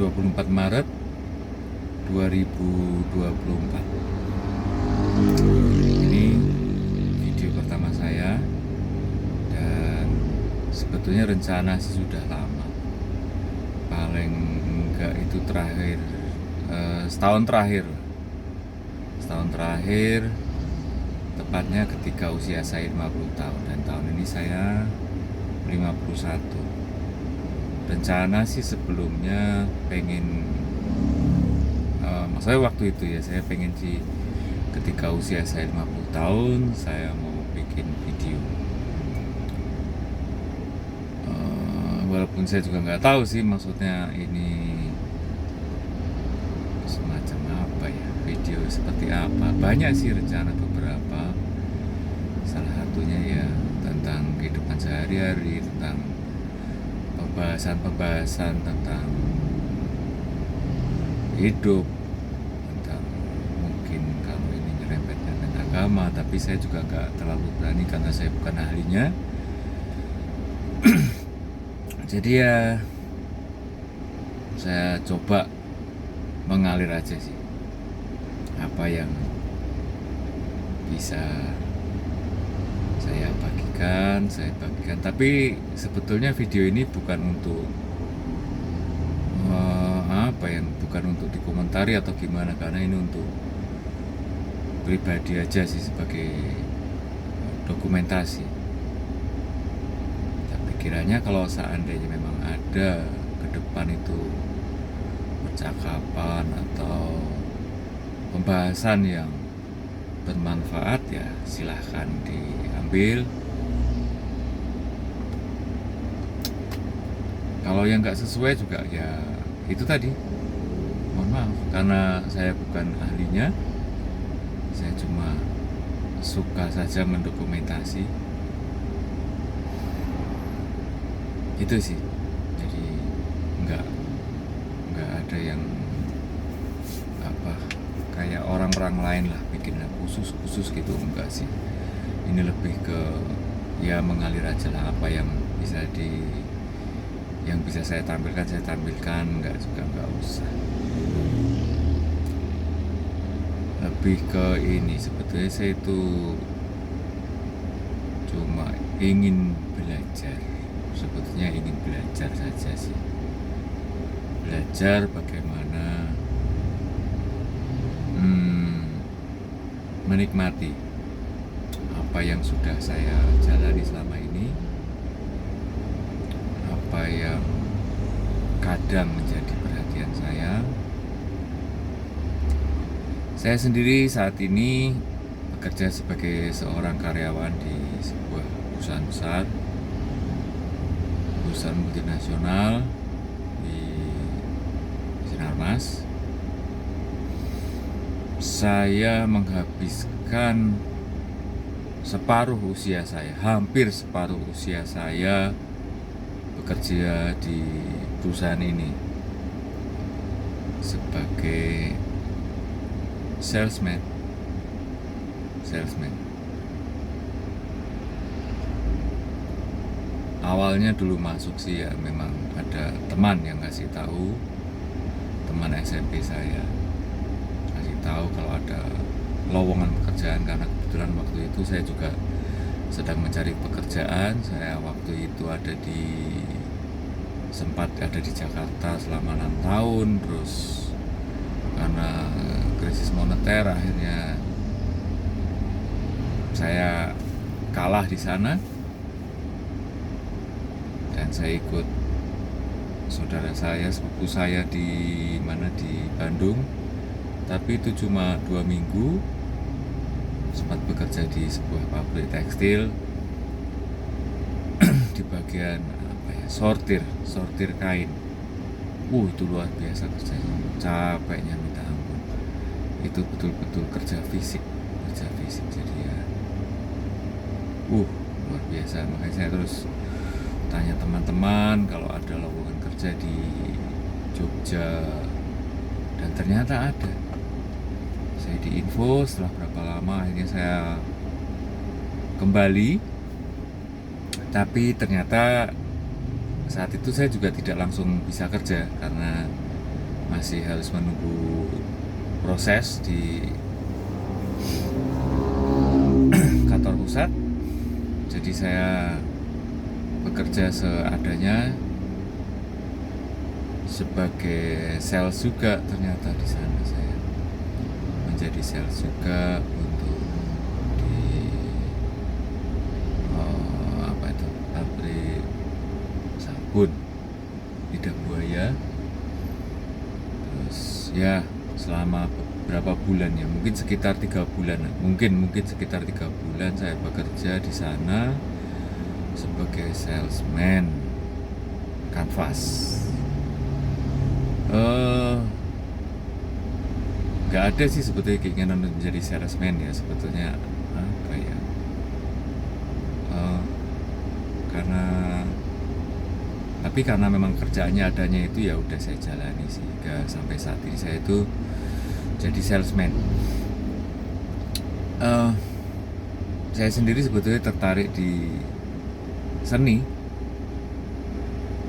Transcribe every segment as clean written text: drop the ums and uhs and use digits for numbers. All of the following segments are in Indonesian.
24 Maret 2024. Ini video pertama saya, dan sebetulnya rencana sih sudah lama, paling enggak itu terakhir setahun terakhir, tepatnya ketika usia saya 50 tahun, dan tahun ini saya 51. Rencana sih sebelumnya pengen, maksudnya waktu itu ya, saya pengen sih ketika usia saya 50 tahun saya mau bikin video. Walaupun saya juga nggak tahu sih maksudnya ini semacam apa ya, video seperti apa. Banyak sih rencana beberapa, salah satunya ya tentang kehidupan sehari-hari, tentang pembahasan tentang hidup, tentang mungkin kalau ini nyerempetnya dengan agama, tapi saya juga nggak terlalu berani karena saya bukan ahlinya. Jadi ya saya coba mengalir aja sih apa yang bisa saya bagikan, tapi sebetulnya video ini bukan untuk bukan untuk dikomentari atau gimana, karena ini untuk pribadi aja sih, sebagai dokumentasi. Tapi kiranya kalau seandainya memang ada ke depan itu percakapan atau pembahasan yang bermanfaat, ya silahkan diambil. Kalau yang nggak sesuai juga ya itu tadi, mohon maaf, karena saya bukan ahlinya, saya cuma suka saja mendokumentasi. Itu sih, jadi nggak ada yang apa kayak orang-orang lain lah bikin khusus gitu, enggak sih. Ini lebih ke ya mengalir aja lah, apa yang bisa saya tampilkan, enggak usah. Lebih ke ini, sebetulnya saya itu cuma ingin belajar, sebetulnya ingin belajar saja sih. Belajar bagaimana menikmati apa yang sudah saya jalani selama ini, apa yang kadang menjadi perhatian saya. Saya sendiri saat ini bekerja sebagai seorang karyawan di sebuah perusahaan besar, perusahaan multinasional di Sinarmas. Saya menghabiskan hampir separuh usia saya bekerja di perusahaan ini sebagai salesman. Awalnya dulu masuk sih ya memang ada teman yang ngasih tahu, teman SMP saya ngasih tahu kalau ada lowongan pekerjaan, karena kebetulan waktu itu saya juga sedang mencari pekerjaan. Saya waktu itu sempat ada di Jakarta selama 6 tahun, terus karena krisis moneter akhirnya saya kalah di sana, dan saya ikut saudara saya, sepupu saya di Bandung. Tapi itu cuma 2 minggu, sempat bekerja di sebuah pabrik tekstil di bagian sortir kain. Itu luar biasa kerjanya, capeknya minta ampun. Itu betul-betul kerja fisik. Jadi ya luar biasa. Makanya saya terus tanya teman-teman kalau ada lowongan kerja di Jogja, dan ternyata ada. Saya diinfo setelah berapa lama, akhirnya saya kembali. Tapi ternyata saat itu saya juga tidak langsung bisa kerja, karena masih harus menunggu proses di kantor pusat. Jadi saya bekerja seadanya sebagai sales juga. Ternyata di sana saya menjadi sales juga untuk di pabrik sabun Lidah Buaya. Terus ya selama beberapa bulan ya, mungkin sekitar 3 bulan, mungkin sekitar 3 bulan saya bekerja di sana sebagai salesman kanvas. Nggak ada sih sebetulnya keinginan untuk menjadi salesman ya, sebetulnya apa ya, karena memang kerjaannya adanya itu, ya udah saya jalani sehingga sampai saat ini saya itu jadi salesman. Saya sendiri sebetulnya tertarik di seni,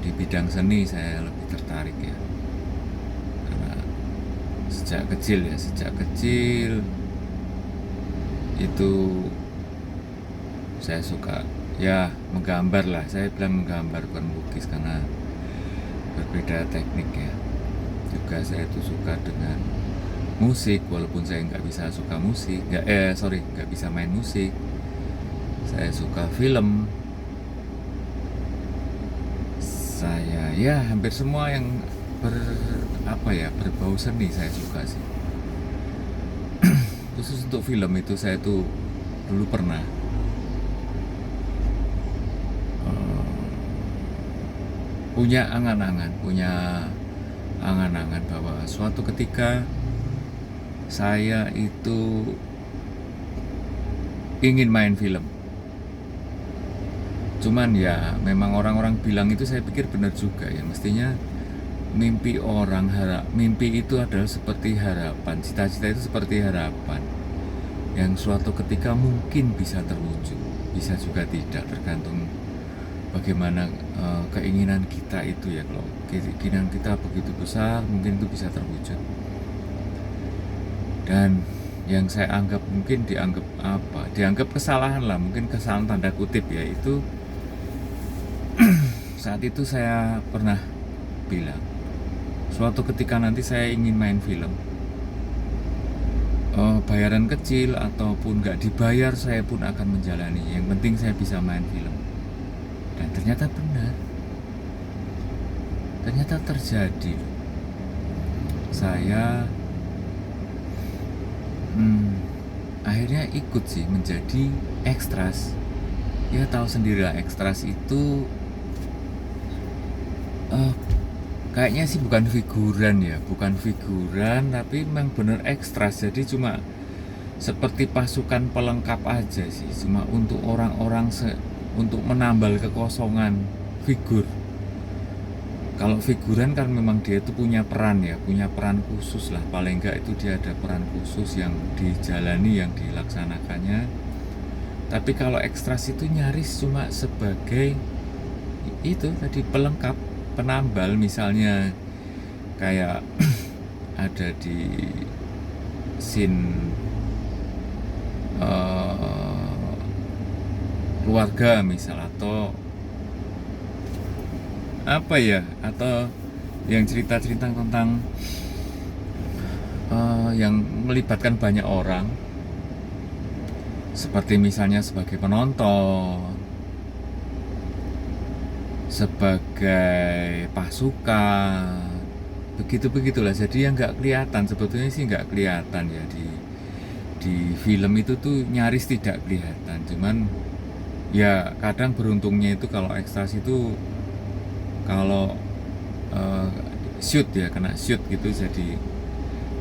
di bidang seni saya lebih tertarik ya, karena sejak kecil itu saya suka ya menggambar lah. Saya bilang menggambar, bukan melukis, karena berbeda teknik ya. Juga saya itu suka dengan musik, walaupun saya nggak bisa main musik. Saya suka film. Saya ya hampir semua yang berbau seni saya suka sih. Khusus untuk film itu saya tuh dulu pernah punya angan-angan bahwa suatu ketika saya itu ingin main film. Cuman ya memang orang-orang bilang itu, saya pikir benar juga ya, mestinya mimpi itu adalah seperti harapan, cita-cita itu seperti harapan yang suatu ketika mungkin bisa terwujud, bisa juga tidak, tergantung bagaimana keinginan kita itu ya. Kalau keinginan kita begitu besar, mungkin itu bisa terwujud. Dan yang saya anggap mungkin dianggap kesalahan lah, mungkin kesalahan tanda kutip ya, itu saat itu saya pernah bilang, suatu ketika nanti saya ingin main film, bayaran kecil ataupun nggak dibayar, saya pun akan menjalani. Yang penting saya bisa main film. Dan ternyata benar, ternyata terjadi. Saya akhirnya ikut sih menjadi ekstras. Ya tahu sendirilah, ekstras itu kayaknya sih bukan figuran, tapi memang bener ekstras. Jadi cuma seperti pasukan pelengkap aja sih, cuma untuk orang-orang untuk menambal kekosongan figur. Kalau figuran kan memang dia itu punya peran khusus lah, paling enggak itu dia ada peran khusus yang dijalani, yang dilaksanakannya. Tapi kalau ekstras itu nyaris cuma sebagai itu tadi, pelengkap, penambal. Misalnya kayak ada di scene keluarga misal, atau atau yang cerita-cerita tentang yang melibatkan banyak orang, seperti misalnya sebagai penonton, sebagai pasukan, begitulah. Jadi yang nggak kelihatan, sebetulnya sih nggak kelihatan ya, di film itu tuh nyaris tidak kelihatan. Cuman ya kadang beruntungnya itu kalau ekstras itu, kalau shoot ya, kena shoot gitu, jadi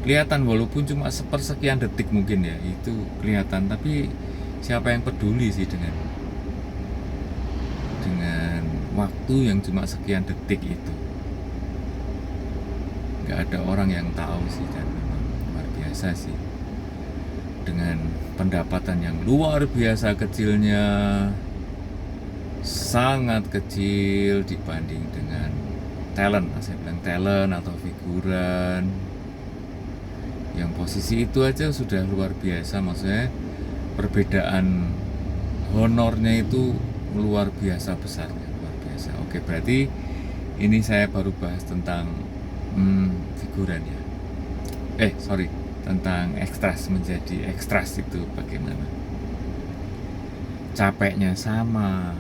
kelihatan walaupun cuma sepersekian detik mungkin ya, itu kelihatan. Tapi siapa yang peduli sih dengan waktu yang cuma sekian detik itu? Nggak ada orang yang tahu sih. Dan memang luar biasa sih, dengan pendapatan yang luar biasa kecilnya, sangat kecil dibanding dengan talent, saya bilang talent atau figuran, yang posisi itu aja sudah luar biasa. Maksudnya perbedaan honornya itu luar biasa besarnya, luar biasa. Oke, berarti ini saya baru bahas tentang figuran ya. Sorry, tentang ekstras. Menjadi ekstras itu bagaimana? Capeknya sama,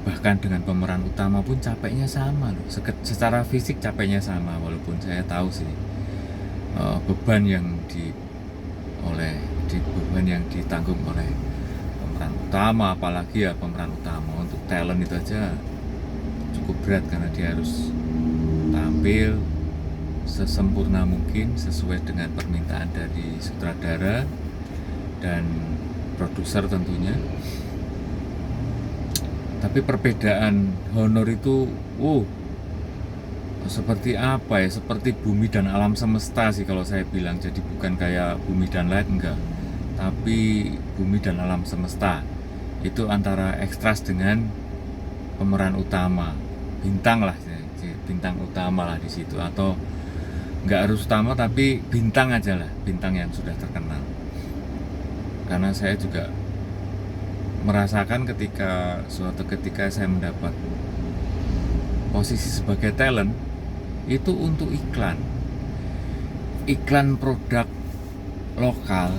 bahkan dengan pemeran utama pun capeknya sama loh. Secara fisik capeknya sama, walaupun saya tahu sih beban yang beban yang ditanggung oleh pemeran utama, apalagi ya pemeran utama untuk talent itu aja cukup berat, karena dia harus tampil sesempurna mungkin sesuai dengan permintaan dari sutradara dan produser tentunya. Tapi perbedaan honor itu seperti apa ya, seperti bumi dan alam semesta sih kalau saya bilang. Jadi bukan kayak bumi dan langit, enggak, tapi bumi dan alam semesta itu antara ekstras dengan pemeran utama, bintang lah, bintang utama lah di situ, atau nggak harus utama tapi bintang aja lah, bintang yang sudah terkenal. Karena saya juga merasakan suatu ketika saya mendapat posisi sebagai talent itu untuk iklan produk lokal,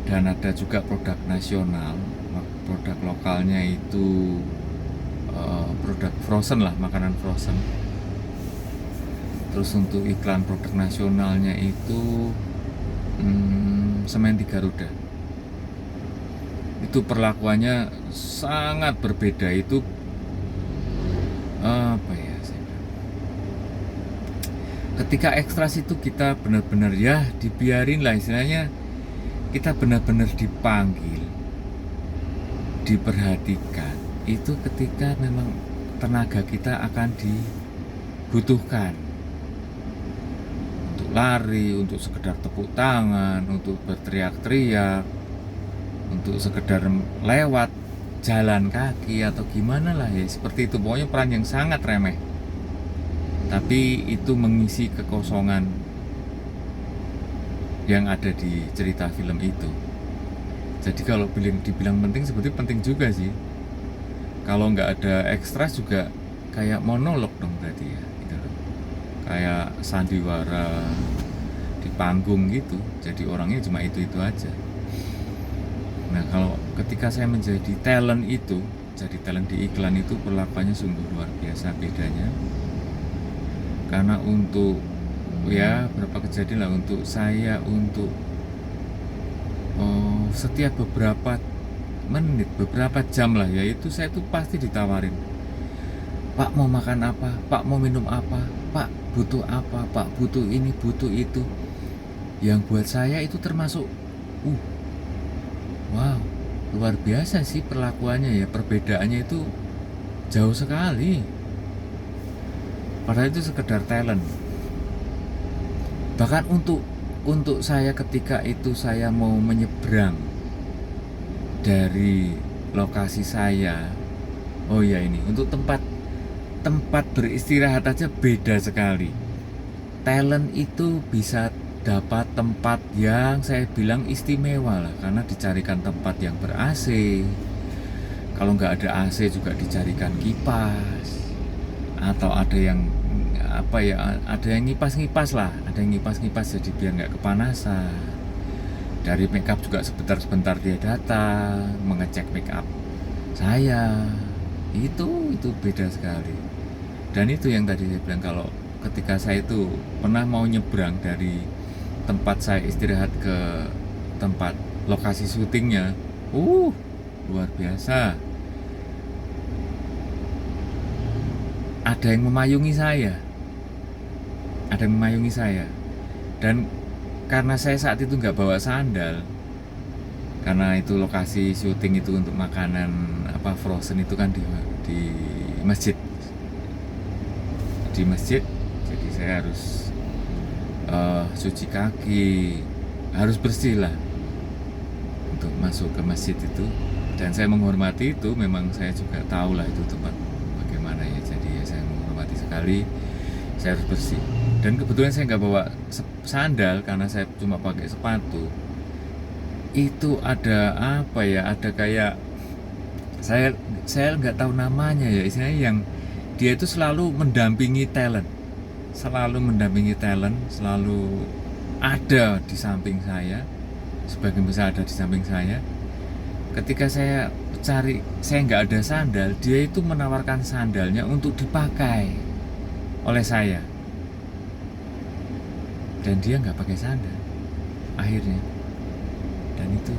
dan ada juga produk nasional. Produk lokalnya itu produk frozen lah, makanan frozen. Terus untuk iklan produk nasionalnya itu semen 3 roda. Itu perlakuannya sangat berbeda. Itu apa ya, ketika ekstras itu kita benar-benar ya dibiarin lah istilahnya, kita benar-benar dipanggil, diperhatikan. Itu ketika memang tenaga kita akan dibutuhkan untuk lari, untuk sekedar tepuk tangan, untuk berteriak-teriak, untuk sekedar lewat jalan kaki atau gimana lah ya, seperti itu. Pokoknya peran yang sangat remeh, tapi itu mengisi kekosongan yang ada di cerita film itu. Jadi kalau dibilang penting, sebetulnya penting juga sih. Kalau nggak ada ekstras juga kayak monolog dong berarti ya, gitu loh. Kayak sandiwara di panggung gitu. Jadi orangnya cuma itu aja. Nah, kalau ketika saya menjadi talent itu, jadi talent di iklan itu, perlakuannya sungguh luar biasa bedanya. Karena untuk ya berapa kejadian lah, untuk saya, untuk setiap beberapa menit, beberapa jam lah ya, itu saya tuh pasti ditawarin, Pak mau makan apa, Pak mau minum apa, Pak butuh apa, Pak butuh ini, butuh itu. Yang buat saya itu termasuk wow, luar biasa sih perlakuannya ya, perbedaannya itu jauh sekali. Padahal itu sekedar talent. Bahkan untuk saya ketika itu saya mau menyeberang dari lokasi saya, oh ya ini untuk tempat beristirahat aja beda sekali. Talent itu bisa dapat tempat yang saya bilang istimewa lah, karena dicarikan tempat yang ber-AC. Kalau nggak ada AC juga dicarikan kipas, atau ada yang ada yang ngipas-ngipas lah, ada yang ngipas-ngipas jadi biar nggak kepanasan. Dari make up juga sebentar-sebentar dia datang mengecek make up saya. Itu beda sekali. Dan itu yang tadi saya bilang, kalau ketika saya itu pernah mau nyebrang dari tempat saya istirahat ke tempat lokasi syutingnya, luar biasa. Ada yang memayungi saya, dan karena saya saat itu nggak bawa sandal, karena itu lokasi syuting itu untuk makanan frozen itu kan di masjid, jadi saya harus cuci kaki, harus bersih lah untuk masuk ke masjid itu. Dan saya menghormati itu, memang saya juga tahu lah itu tempat bagaimana ya, jadi ya saya menghormati kali saya harus bersih. Dan kebetulan saya nggak bawa sandal karena saya cuma pakai sepatu. Itu ada apa ya, ada kayak saya nggak tahu namanya ya, istilahnya yang dia itu selalu mendampingi talent, selalu ada di samping saya, sebagian besar ada di samping saya. Ketika saya cari, saya nggak ada sandal, dia itu menawarkan sandalnya untuk dipakai oleh saya, dan dia nggak pakai sandal akhirnya. Dan itu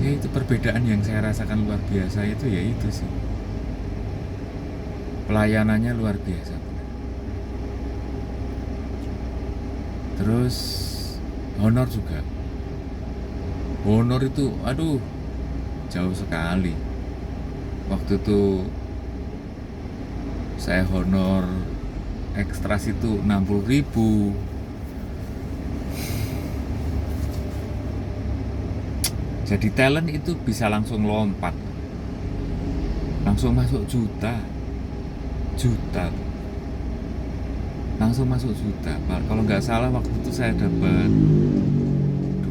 ya, itu perbedaan yang saya rasakan luar biasa. Itu ya itu sih, pelayanannya luar biasa. Terus honor juga, honor itu aduh jauh sekali. Waktu itu saya honor ekstras itu 60.000. Jadi talent itu bisa langsung lompat, langsung masuk juta, langsung masuk juta. Kalau nggak salah waktu itu saya dapat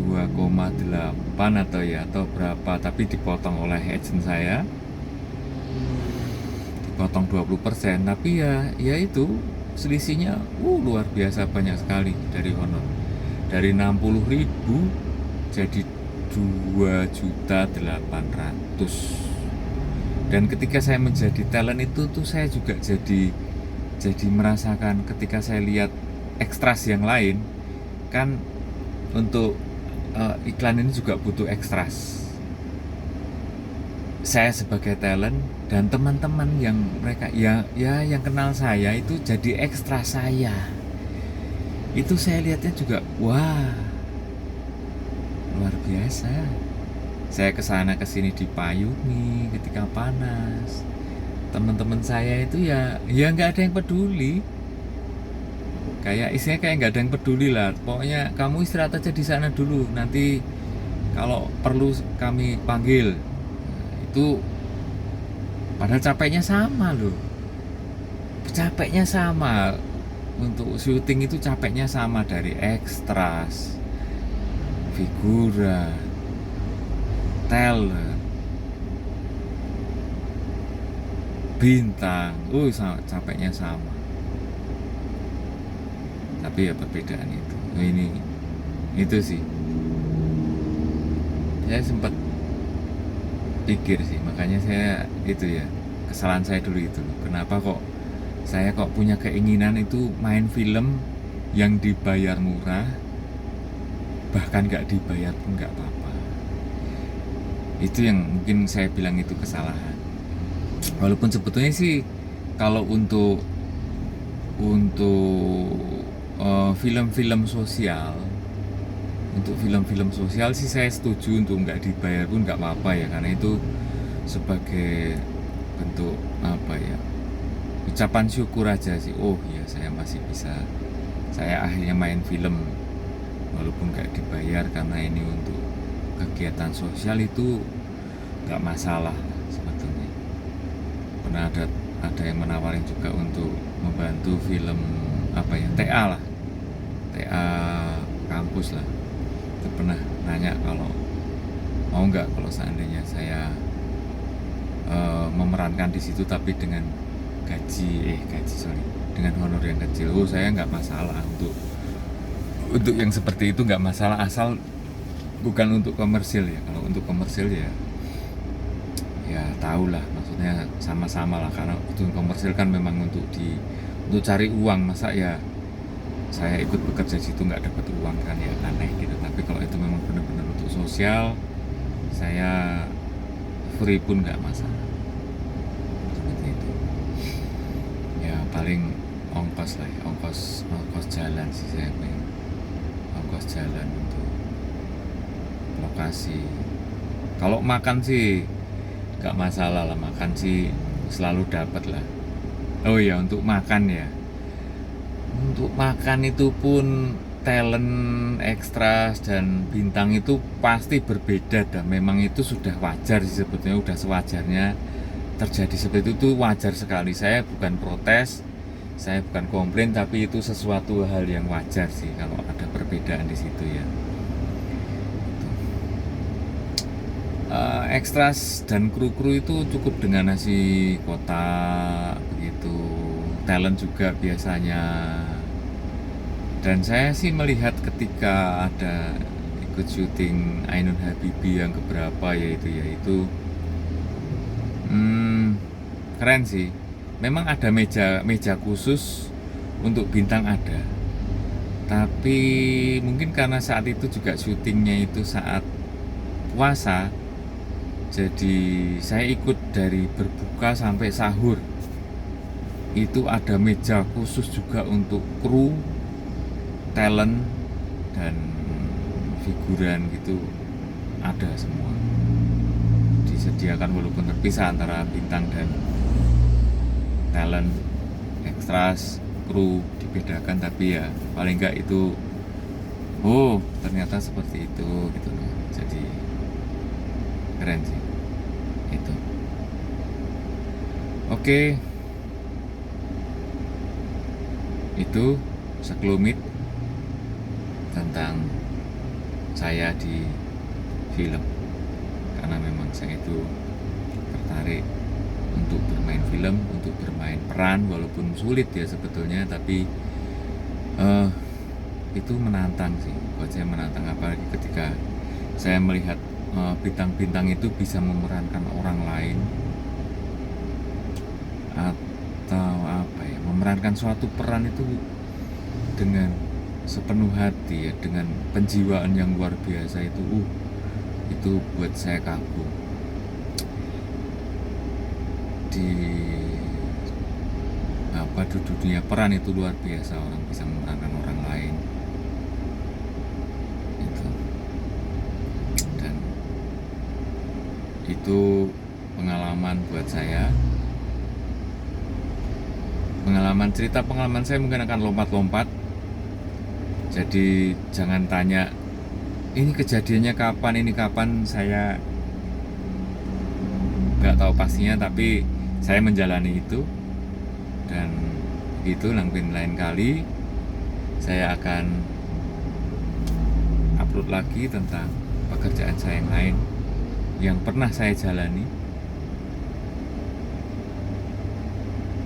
2,8 atau berapa, tapi dipotong oleh agent saya, dipotong 20%. Tapi ya itu selisihnya luar biasa banyak sekali dari honor. Dari 60.000 jadi 2.800.000. Dan ketika saya menjadi talent itu tuh saya juga jadi merasakan, ketika saya lihat ekstras yang lain kan, untuk iklan ini juga butuh ekstras. Saya sebagai talent dan teman-teman yang mereka yang kenal saya itu jadi ekstra saya. Itu saya lihatnya juga wah, luar biasa. Saya kesana kesini dipayungi ketika panas. Teman-teman saya itu ya nggak ada yang peduli. Kayak isinya kayak nggak ada yang peduli lah. Pokoknya kamu istirahat aja di sana dulu. Nanti kalau perlu kami panggil. Itu padahal capeknya sama loh. Capeknya sama. Untuk syuting itu capeknya sama, dari ekstras, figura, talent, bintang, capeknya sama. Tapi ya perbedaan itu. Itu sih. Saya sempat pikir sih, makanya saya itu ya, kesalahan saya dulu itu. Kenapa saya punya keinginan itu main film yang dibayar murah, bahkan nggak dibayar pun nggak apa-apa. Itu yang mungkin saya bilang itu kesalahan. Walaupun sebetulnya sih kalau untuk film-film sosial, sih saya setuju untuk nggak dibayar pun nggak apa-apa ya, karena itu sebagai bentuk ucapan syukur aja sih. Ya saya masih bisa, saya akhirnya main film walaupun nggak dibayar, karena ini untuk kegiatan sosial, itu nggak masalah sebetulnya. Pernah ada yang menawarin juga untuk membantu film TA kampus lah. Itu pernah nanya kalau mau nggak, kalau seandainya saya memerankan di situ tapi dengan dengan honor yang kecil. Saya nggak masalah untuk yang seperti itu, nggak masalah, asal bukan untuk komersil ya. Kalau untuk komersil ya tahulah, maksudnya sama-sama lah, karena untuk komersil kan memang untuk cari uang. Masa ya saya ikut bekerja situ nggak dapat uang, kan ya aneh gitu. Tapi kalau itu memang benar-benar untuk sosial, saya free pun nggak masalah. Seperti itu ya, paling ongkos lah ya, ongkos jalan sih, saya pengen ongkos jalan untuk lokasi. Kalau makan sih nggak masalah lah, makan sih selalu dapat lah. Untuk makan ya, untuk makan itu pun talent, ekstras, dan bintang itu pasti berbeda, dan memang itu sudah wajar sih sebetulnya, udah sewajarnya terjadi seperti itu wajar sekali. Saya bukan protes, Saya bukan komplain, tapi itu sesuatu hal yang wajar sih kalau ada perbedaan di situ ya. Ekstras dan kru-kru itu cukup dengan nasi kotak begitu, talent juga biasanya. Dan saya sih melihat ketika ada ikut syuting Ainun Habibie yang keberapa yaitu keren sih. Memang ada meja khusus untuk bintang ada. Tapi mungkin karena saat itu juga syutingnya itu saat puasa, jadi saya ikut dari berbuka sampai sahur. Itu ada meja khusus juga untuk kru, talent, dan figuran gitu, ada semua disediakan walaupun terpisah antara bintang dan talent, ekstras, kru dibedakan, tapi ya paling enggak itu ternyata seperti itu gitu loh. Jadi keren sih itu. Oke, itu sekelumit tentang saya di film, karena memang saya itu tertarik untuk bermain film, untuk bermain peran, walaupun sulit ya sebetulnya, tapi itu menantang sih, buat saya menantang, apalagi ketika saya melihat bintang-bintang itu bisa memerankan orang lain atau apa ya, memerankan suatu peran itu dengan sepenuh hati ya, dengan penjiwaan yang luar biasa itu buat saya kagum. Di dunia peran itu luar biasa, orang bisa memerankan orang lain itu, dan itu pengalaman buat saya. Pengalaman saya mungkin akan lompat-lompat, jadi jangan tanya ini kejadiannya kapan, saya nggak tahu pastinya, tapi saya menjalani itu. Dan itu mungkin lain kali saya akan upload lagi tentang pekerjaan saya yang lain yang pernah saya jalani,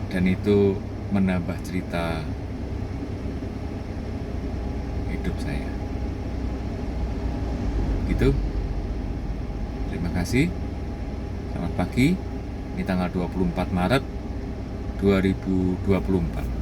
dan itu menambah cerita hidup saya gitu. Terima kasih, selamat pagi. Ini tanggal 24 Maret 2024.